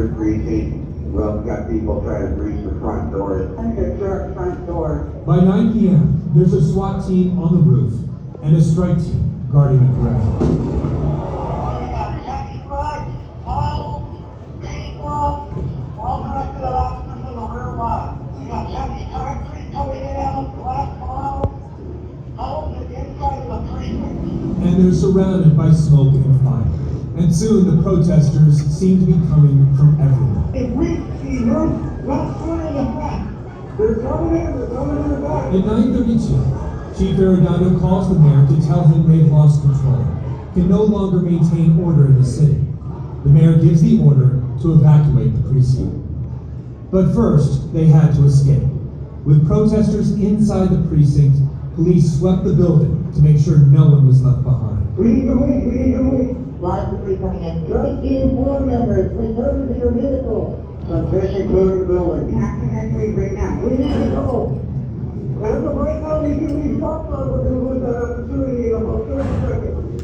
Greasy. Well, got people trying to grease the front doors. The front door. By 9 p.m., there's a SWAT team on the roof and a strike team guarding the perimeter. And they're surrounded by smoke and fire. And soon the protesters seem to be coming from everywhere. If we see them, let's fire them back. They're coming in the back. At 9:32, Chief Arredondo calls the mayor to tell him they've lost control, can no longer maintain order in the city. The mayor gives the order to evacuate the precinct. But first, they had to escape. With protesters inside the precinct, police swept the building to make sure no one was left behind. We need to leave. Lots of debris coming in. Just in board members, return to your vehicle. Sufficient clear the building. Accidentally right now. We need to go. As of right now, we can leave stop sign, we're gonna lose that opportunity in about 30 seconds.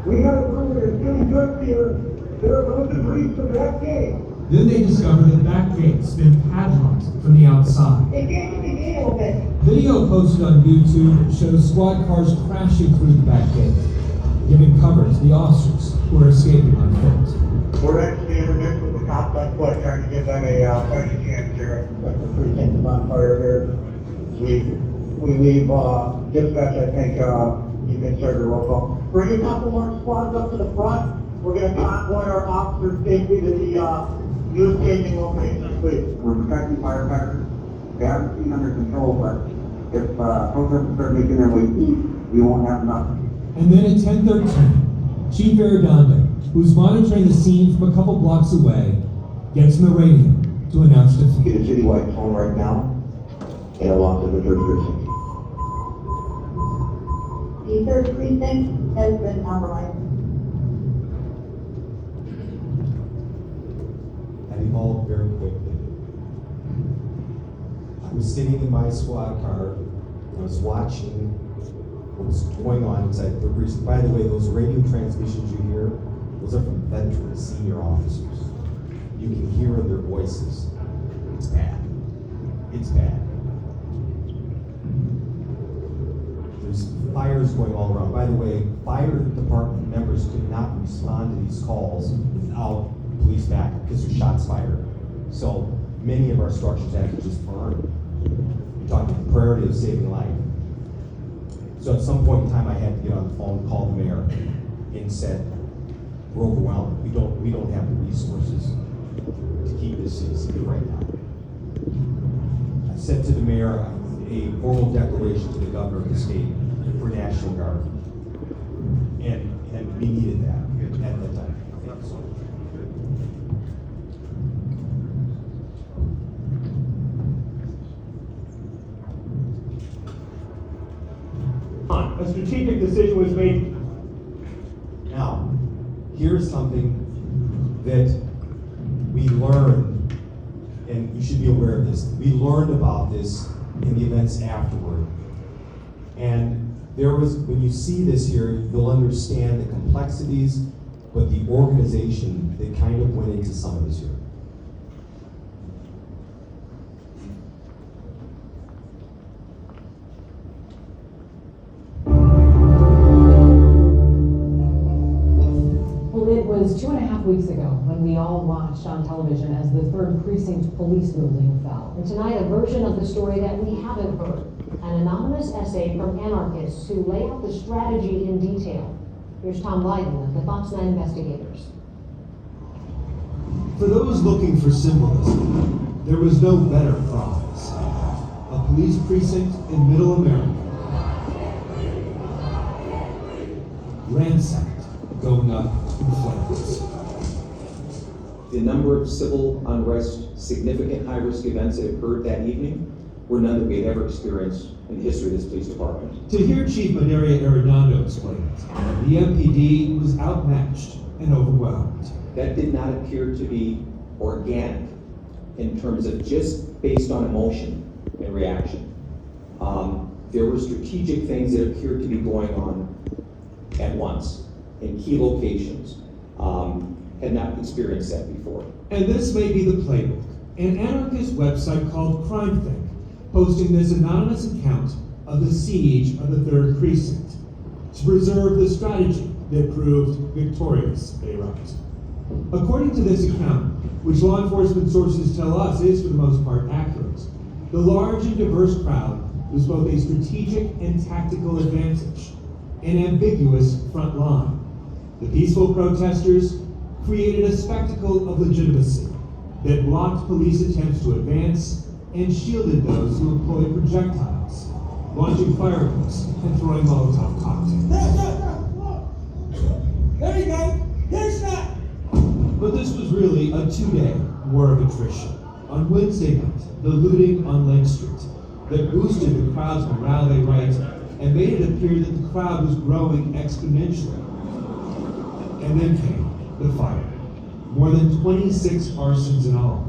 We gotta prove it, it's getting good here. They're about to breach the back gate. Then they discover that the back gate's been padlocked from the outside. It can't be gate open. Video posted on YouTube shows squad cars crashing through the back gate, giving cover to the officers who are escaping on foot. We're actually intermixed with the cops on foot, trying to give them a fighting chance here. But the precinct is on fire here. We leave, dispatch, I think, you can start a roll call. Bring a couple more squads up to the front. We're gonna convoy our officers safely to the, new staging location, please. We're protecting firefighters. They have the scene under control, but if, protesters start making their way east, we won't have nothing. And then at 10:13, Chief Arredondo, who's monitoring the scene from a couple blocks away, gets on the radio to announce defeat. Get a citywide phone right now, and a loss of the third precinct. The third precinct has been compromised. That evolved very quickly. I was sitting in my squad car, I was watching what was going on inside the precinct. By the way, those radio transmissions you hear, those are from veteran senior officers. You can hear their voices. It's bad. It's bad. There's fires going all around. By the way, fire department members could not respond to these calls without police backup because there's shots fired. So many of our structures had to just burn. You're talking the priority of saving life. So at some point in time, I had to get on the phone, call the mayor, and said, "We're overwhelmed. We don't have the resources to keep this city safe right now." I said to the mayor a formal declaration to the governor of the state for National Guard, and we needed that at that time. A strategic decision was made. Now, here's something that we learned, and you should be aware of this. We learned about this in the events afterward. And there was, when you see this here, you'll understand the complexities, but the organization that kind of went into some of this here. It was 2.5 weeks ago when we all watched on television as the 3rd Precinct police building fell. And tonight, a version of the story that we haven't heard. An anonymous essay from anarchists who lay out the strategy in detail. Here's Tom Lydon of the Fox 9 investigators. For those looking for symbolism, there was no better prize. A police precinct in Middle America. Ransacked, going up in flames. The number of civil unrest, significant high-risk events that occurred that evening were none that we had ever experienced in the history of this police department. To hear Chief Madaria Arredondo explain it, the MPD was outmatched and overwhelmed. That did not appear to be organic in terms of just based on emotion and reaction. There were strategic things that appeared to be going on at once in key locations. had not experienced that before. And this may be the playbook. An anarchist website called CrimeThink posting this anonymous account of the siege of the 3rd Precinct to preserve the strategy that proved victorious, they write. According to this account, which law enforcement sources tell us is for the most part accurate, the large and diverse crowd was both a strategic and tactical advantage, an ambiguous front line. The peaceful protesters created a spectacle of legitimacy that blocked police attempts to advance and shielded those who employed projectiles, launching fireworks and throwing Molotov cocktails. There you go. Here's that. But this was really a 2-day war of attrition. On Wednesday night, the looting on Lake Street that boosted the crowd's morale, they write, and made it appear that the crowd was growing exponentially. And then came the fire. More than 26 arsons in all.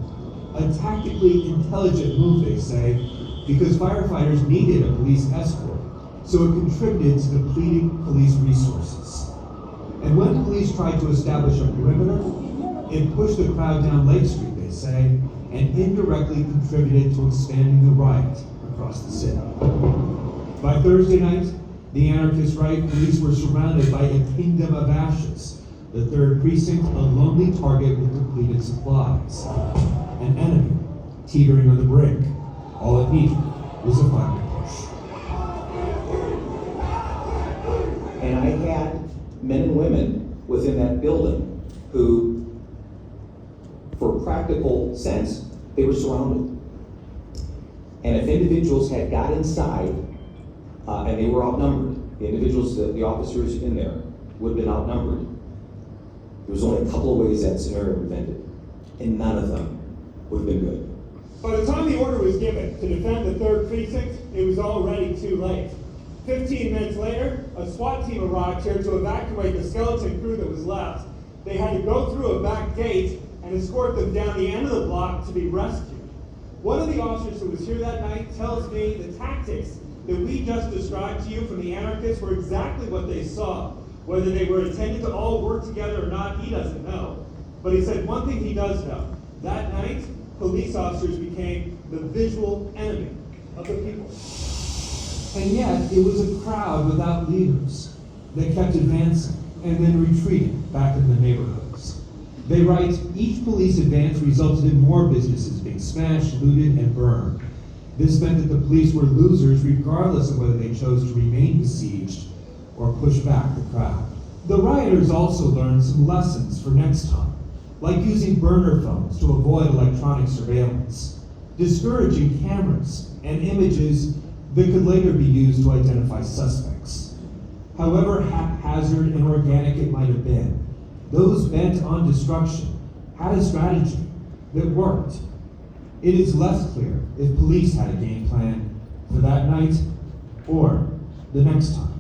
A tactically intelligent move, they say, because firefighters needed a police escort, so it contributed to depleting police resources. And when police tried to establish a perimeter, it pushed the crowd down Lake Street, they say, and indirectly contributed to expanding the riot across the city. By Thursday night, the anarchist right police were surrounded by a kingdom of ashes. The 3rd Precinct, a lonely target with depleted supplies. An enemy teetering on the brink. All it needed was a final push. And I had men and women within that building who, for practical sense, they were surrounded. And if individuals had got inside, and they were outnumbered, the individuals, the officers in there, would have been outnumbered. There was only a couple of ways that scenario would have ended, and none of them would have been good. By the time the order was given to defend the 3rd Precinct, it was already too late. 15 minutes later, a SWAT team arrived here to evacuate the skeleton crew that was left. They had to go through a back gate and escort them down the end of the block to be rescued. One of the officers who was here that night tells me the tactics that we just described to you from the anarchists were exactly what they saw. Whether they were intended to all work together or not, he doesn't know. But he said one thing he does know. That night, police officers became the visual enemy of the people. And yet, it was a crowd without leaders that kept advancing and then retreating back in the neighborhoods. They write, each police advance resulted in more businesses being smashed, looted, and burned. This meant that the police were losers regardless of whether they chose to remain besieged or push back the crowd. The rioters also learned some lessons for next time, like using burner phones to avoid electronic surveillance, discouraging cameras and images that could later be used to identify suspects. However haphazard and organic it might have been, those bent on destruction had a strategy that worked. It is less clear if police had a game plan for that night or the next time.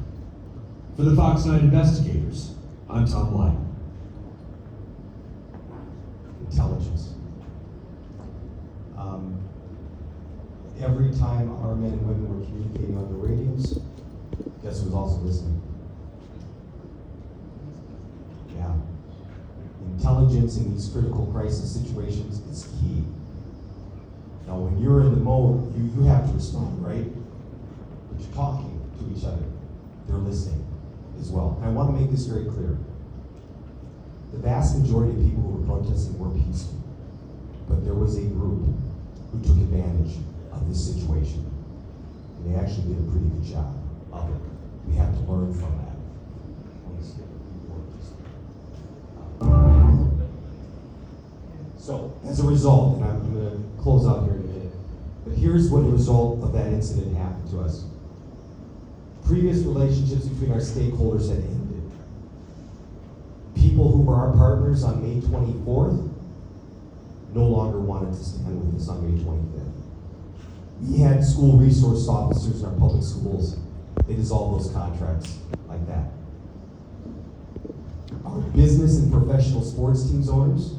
For the Fox 9 investigators, I'm Tom Light. Intelligence. Every time our men and women were communicating on the radios, guess who was also listening? Yeah. Intelligence in these critical crisis situations is key. Now, when you're in the mode, you have to respond, right? But you're talking to each other. They're listening as well. And I want to make this very clear. The vast majority of people who were protesting were peaceful. But there was a group who took advantage of this situation. And they actually did a pretty good job of it. We have to learn from that. So, as a result, and I'm going to close out here in a minute, but here's what a result of that incident happened to us. Previous relationships between our stakeholders had ended. People who were our partners on May 24th no longer wanted to stand with us on May 25th. We had school resource officers in our public schools. They dissolved those contracts like that. Our business and professional sports teams owners,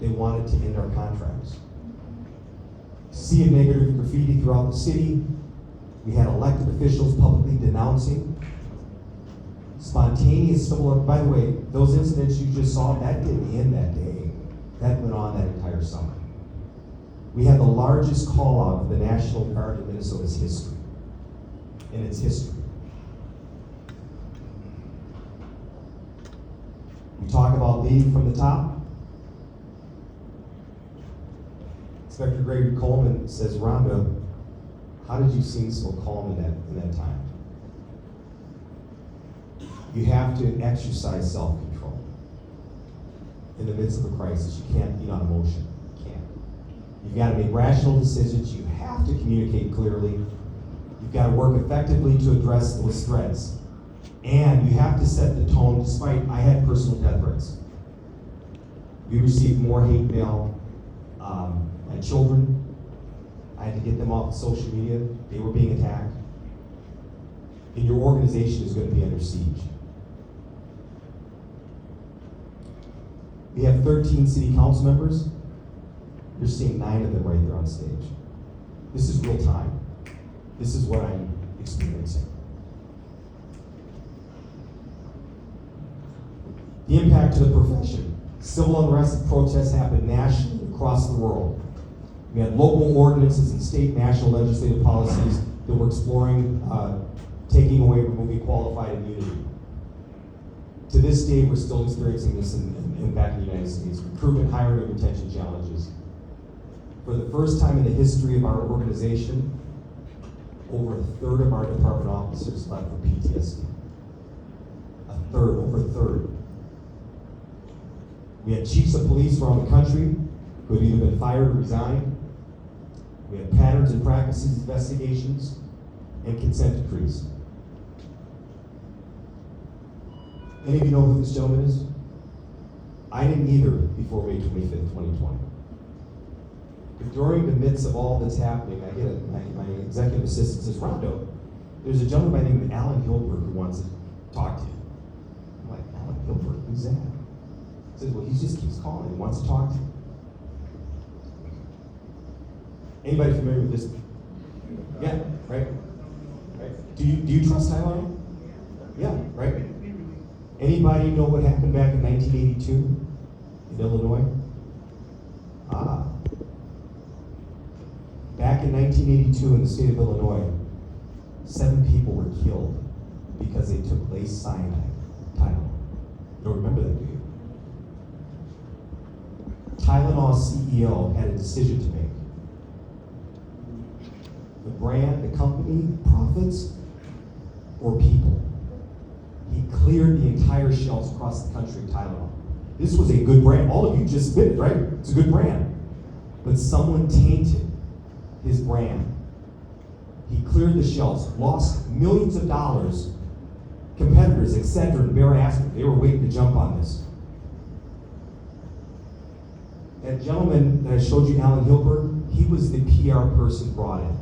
they wanted to end our contracts. Sea of negative graffiti throughout the city. We had elected officials publicly denouncing Spontaneous civil, by the way, those incidents you just saw, that didn't end that day. That went on that entire summer. We had the largest call out of the National Guard in Minnesota's history. In its history. We talk about leading from the top. Inspector Gregory Coleman says, Rhonda, how did you seem so calm in that time? You have to exercise self-control. In the midst of a crisis, you can't be on emotion. You can't. You've got to make rational decisions. You have to communicate clearly. You've got to work effectively to address those threats. And you have to set the tone, despite I had personal death threats. We received more hate mail. My children, I had to get them off of social media. They were being attacked. And your organization is going to be under siege. We have 13 city council members. You're seeing 9 of them right there on stage. This is real time. This is what I'm experiencing. The impact to the profession. Civil unrest and protests happened nationally across the world. We had local ordinances and state and national legislative policies that were exploring taking away, removing qualified immunity. To this day, we're still experiencing this back in the United States. Recruitment, hiring, and retention challenges. For the first time in the history of our organization, over a third of our department officers left for PTSD. Over a third. We had chiefs of police around the country who had either been fired or resigned. We had patterns and practices investigations and consent decrees. Any of you know who this gentleman is? I didn't either before May 25th, 2020. But during the midst of all that's happening, I get my executive assistant says, Rondo, there's a gentleman by the name of Alan Hilberg who wants to talk to you. I'm like, Alan Hilberg, who's that? He says, well, he just keeps calling. He wants to talk to you. Anybody familiar with this? Yeah, right? Do you trust Tyler? Yeah, right? Anybody know what happened back in 1982 in Illinois? Back in 1982 in the state of Illinois, 7 people were killed because they took lace cyanide, Tylenol. You don't remember that, do you? Tylenol's CEO had a decision to make. The brand, the company, profits, or people. He cleared the entire shelves across the country of Tylenol. This was a good brand. All of you just admitted, right? It's a good brand. But someone tainted his brand. He cleared the shelves, lost millions of dollars. Competitors, Excedrin, Bayer Aspirin, they were waiting to jump on this. That gentleman that I showed you, Alan Hilberg, he was the PR person brought in.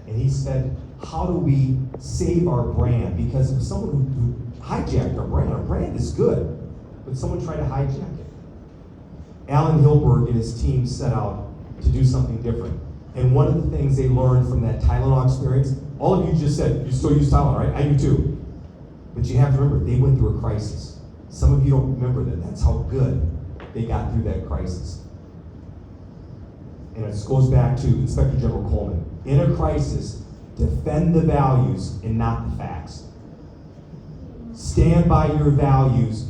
And he said, how do we save our brand? Because of someone who hijacked our brand is good, but someone tried to hijack it. Alan Hilberg and his team set out to do something different. And one of the things they learned from that Tylenol experience, all of you just said, you still use Tylenol, right? I do too. But you have to remember, they went through a crisis. Some of you don't remember that. That's how good they got through that crisis. And it goes back to Inspector General Coleman. In a crisis, defend the values and not the facts. Stand by your values.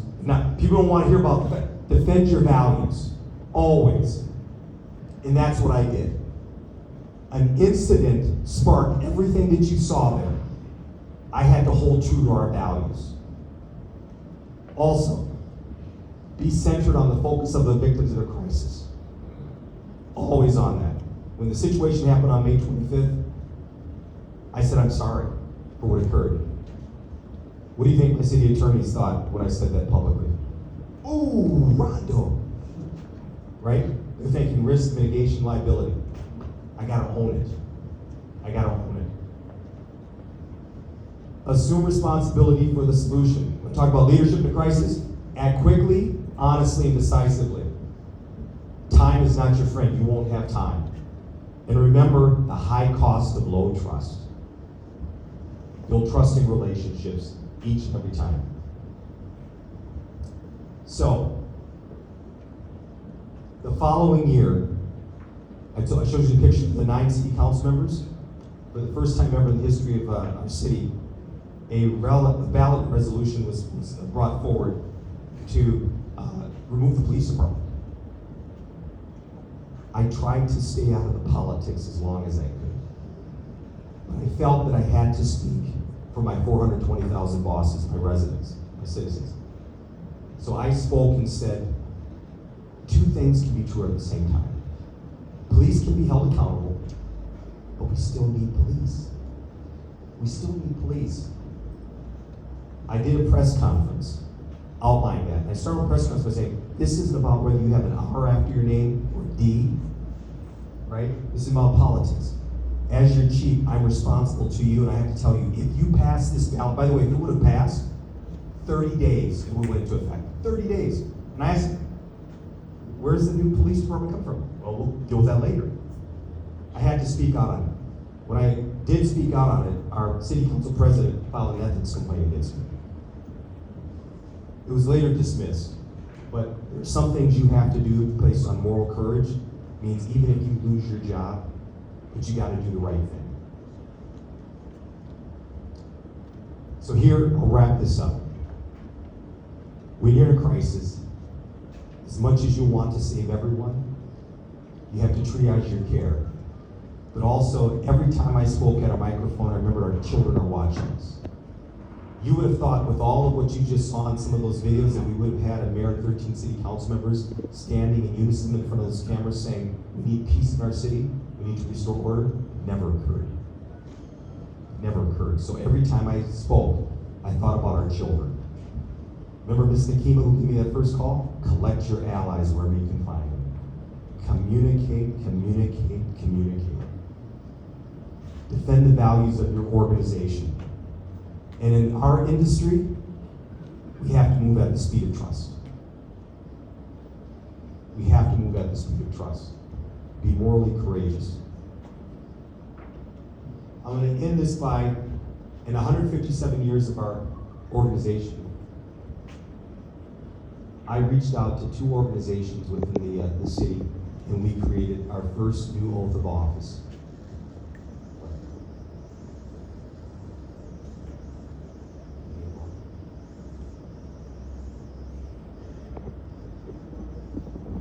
People don't want to hear about the facts. Defend your values, always. And that's what I did. An incident sparked everything that you saw there. I had to hold true to our values. Also, be centered on the focus of the victims of the crisis. Always on that. When the situation happened on May 25th, I said, I'm sorry for what occurred. What do you think my city attorneys thought when I said that publicly? Ooh, Rondo. Right? They're thinking risk mitigation liability. I gotta own it. I gotta own it. Assume responsibility for the solution. When I talk about leadership in a crisis, act quickly, honestly, and decisively. Time is not your friend. You won't have time. And remember the high cost of low trust. Build trusting relationships. each and every time. So, the following year, I showed you a picture of the 9 city council members. For the first time ever in the history of our city, a ballot resolution was brought forward to remove the police department. I tried to stay out of the politics as long as I could. But I felt that I had to speak for my 420,000 bosses, my residents, my citizens. So I spoke and said, 2 things can be true at the same time. Police can be held accountable, but we still need police. We still need police. I did a press conference outlining that. And I started a press conference by saying, this isn't about whether you have an R after your name or D, right? This is about politics. As your chief, I'm responsible to you, and I have to tell you, if you pass this ballot, by the way, if it would have passed, 30 days it would have went into effect. 30 days. And I asked, where's the new police department come from? Well, we'll deal with that later. I had to speak out on it. When I did speak out on it, our city council president filed an ethics complaint against me. It was later dismissed, but there's some things you have to do based on moral courage. It means even if you lose your job, but you gotta do the right thing. So here, I'll wrap this up. When you're in a crisis, as much as you want to save everyone, you have to triage your care. But also, every time I spoke at a microphone, I remember our children are watching us. You would have thought with all of what you just saw in some of those videos that we would have had a mayor and 13 city council members standing in unison in front of those cameras saying, we need peace in our city, we need to restore order. Never occurred. Never occurred. So every time I spoke, I thought about our children. Remember Ms. Nakima who gave me that first call? Collect your allies wherever you can find them. Communicate, communicate, communicate. Defend the values of your organization. And in our industry, we have to move at the speed of trust. We have to move at the speed of trust. Be morally courageous. I'm going to end this by, in 157 years of our organization, I reached out to 2 organizations within the city, and we created our first new oath of office.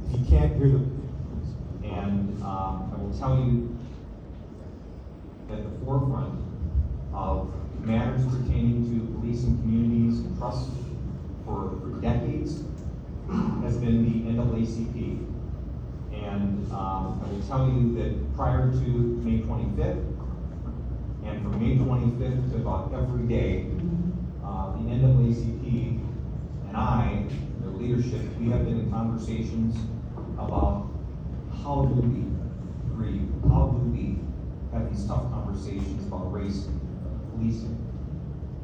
If you can't hear the... And I will tell you that the forefront of matters pertaining to policing communities and trust for decades has been the NAACP. And I will tell you that prior to May 25th, and from May 25th to about every day, the NAACP and I, their leadership, we have been in conversations about how do we grieve, how do we have these tough conversations about race, policing,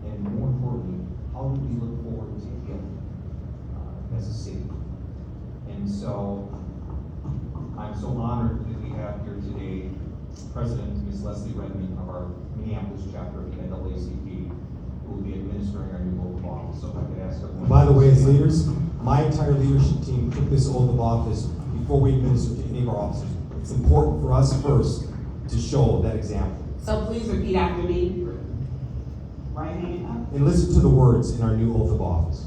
and more importantly, how do we look forward to healing as a city. And so I'm so honored that we have here today President Ms. Leslie Redmond of our Minneapolis chapter of the NAACP, who will be administering our new oath of office. So if I could ask everyone. By the way, as leaders, my entire leadership team took this oath of office before we administer to any of our officers. It's important for us first to show that example. So please repeat after me. Right hand up. And listen to the words in our new oath of office.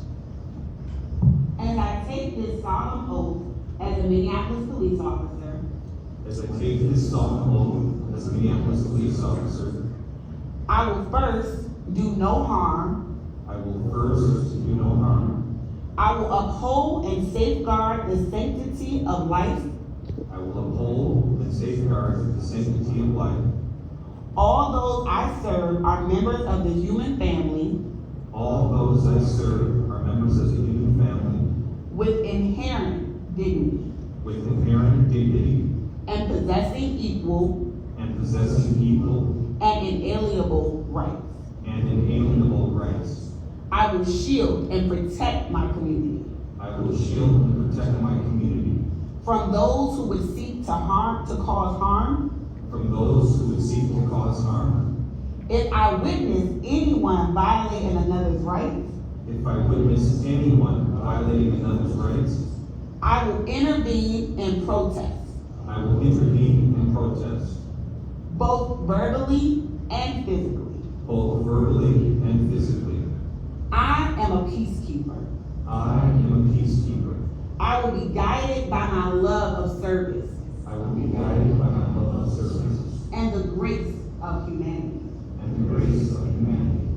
As I take this solemn oath as a Minneapolis police officer, As I take this solemn oath as a Minneapolis police officer, I will first do no harm. I will first do no harm. I will uphold and safeguard the sanctity of life. I will uphold and safeguard the sanctity of life. All those I serve are members of the human family All those I serve are members of the human family with inherent dignity with inherent dignity and possessing equal and possessing equal and inalienable rights. and inalienable rights. I will shield and protect my community I will shield and protect my community from those who would seek to cause harm, from those who would seek to cause harm, If I witness anyone violating another's rights, If I witness anyone violating another's rights, I will intervene and protest, I will intervene and protest, both verbally and physically. both verbally and physically. I am a peacekeeper. I am a peacekeeper. I will be guided by my love of service I will be guided by my love of service and the grace of humanity. and the grace of humanity.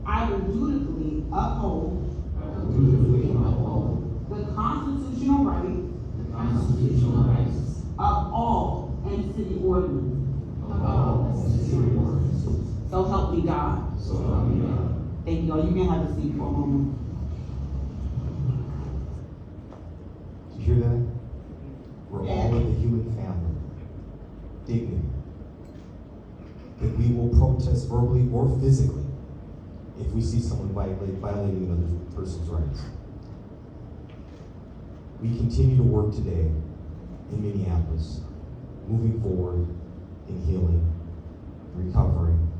I will dutifully uphold I will dutifully uphold the constitutional rights the constitutional rights of all and city ordinance. of all city ordinances. So help me God. So help me God. Thank you all. You can have a seat for a moment. Do you hear that? We're all in the human family. Dignity. That we will protest verbally or physically if we see someone violating another person's rights. We continue to work today in Minneapolis, moving forward in healing, recovering,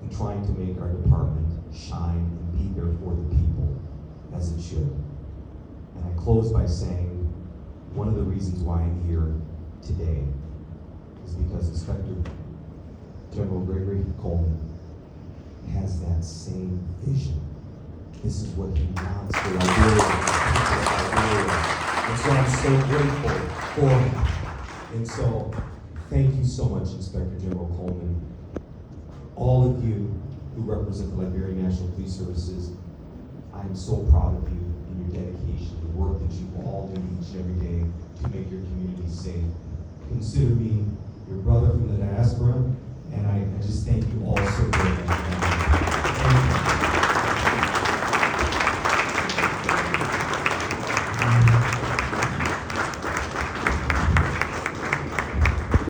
and trying to make our department shine and be there for the people as it should. And I close by saying one of the reasons why I'm here today is because Inspector General Gregory Coleman has that same vision. This is what he wants for Liberia, and so I'm so grateful for him. And so, thank you so much, Inspector General Coleman. All of you who represent the Liberia National Police Services, I am so proud of you and your dedication, the work that you all do each and every day to make your community safe. Consider me your brother from the diaspora, and I just thank you all so very much.